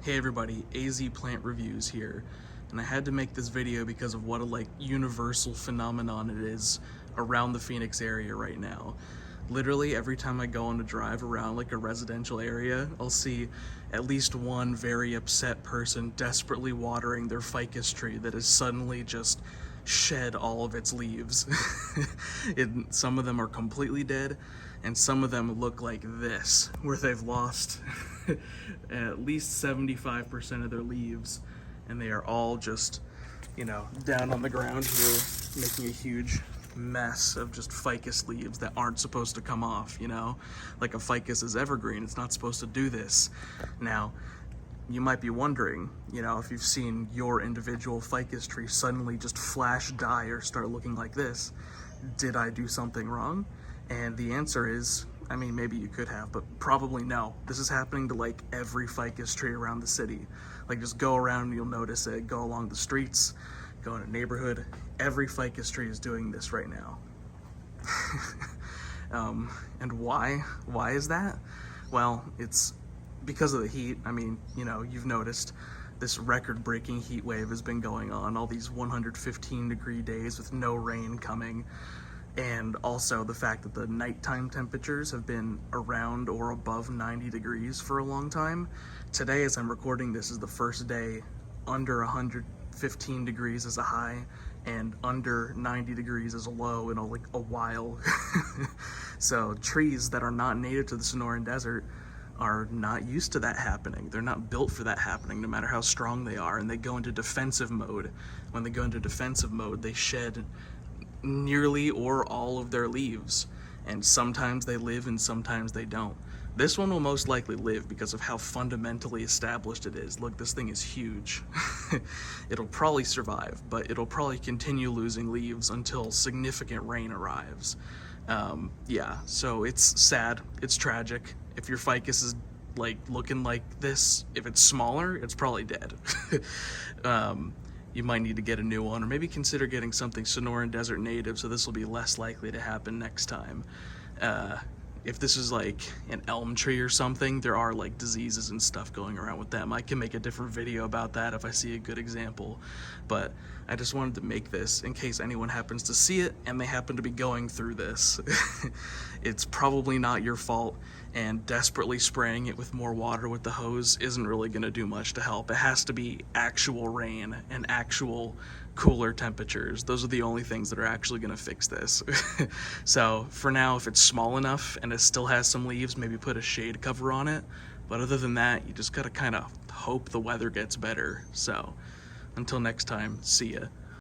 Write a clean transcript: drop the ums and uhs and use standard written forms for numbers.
Hey everybody, AZ Plant Reviews here, and I had to make this video because of what a universal phenomenon it is around the Phoenix area right now. Literally every time I go on a drive around a residential area, I'll see at least one very upset person desperately watering their ficus tree that has suddenly just shed all of its leaves. Some of them are completely dead, and some of them look like this, where they've lost at least 75% of their leaves, and they are all just, down on the ground here, making a huge mess of just ficus leaves that aren't supposed to come off, Like a ficus is evergreen, it's not supposed to do this. Now, you might be wondering, if you've seen your individual ficus tree suddenly just flash die or start looking like this, did I do something wrong? And the answer is, maybe you could have, but probably no. This is happening to every ficus tree around the city. Just go around and you'll notice it. Go along the streets, go in a neighborhood. Every ficus tree is doing this right now. And why? Why is that? Well, it's because of the heat. You've noticed this record-breaking heat wave has been going on, all these 115-degree days with no rain coming, and also the fact that the nighttime temperatures have been around or above 90 degrees for a long time. Today, as I'm recording this, is the first day under 115 degrees as a high and under 90 degrees as a low in a while. So trees that are not native to the Sonoran Desert are not used to that happening. They're not built for that happening, no matter how strong they are, and they go into defensive mode. When they go into defensive mode, they shed nearly or all of their leaves, and sometimes they live and sometimes they don't. This one will most likely live because of how fundamentally established it is. Look, this thing is huge. It'll probably survive, but it'll probably continue losing leaves until significant rain arrives. Yeah, so it's sad, it's tragic. If your ficus is looking like this, if it's smaller, it's probably dead. You might need to get a new one, or maybe consider getting something Sonoran Desert native, so this will be less likely to happen next time. If this is an elm tree or something, there are diseases and stuff going around with them. I can make a different video about that if I see a good example, but I just wanted to make this in case anyone happens to see it and they happen to be going through this. It's probably not your fault, and desperately spraying it with more water with the hose isn't really going to do much to help. It has to be actual rain and actual cooler temperatures. Those are the only things that are actually going to fix this. So for now, if it's small enough and it still has some leaves, maybe put a shade cover on it. But other than that, you just got to kind of hope the weather gets better. So until next time, see ya.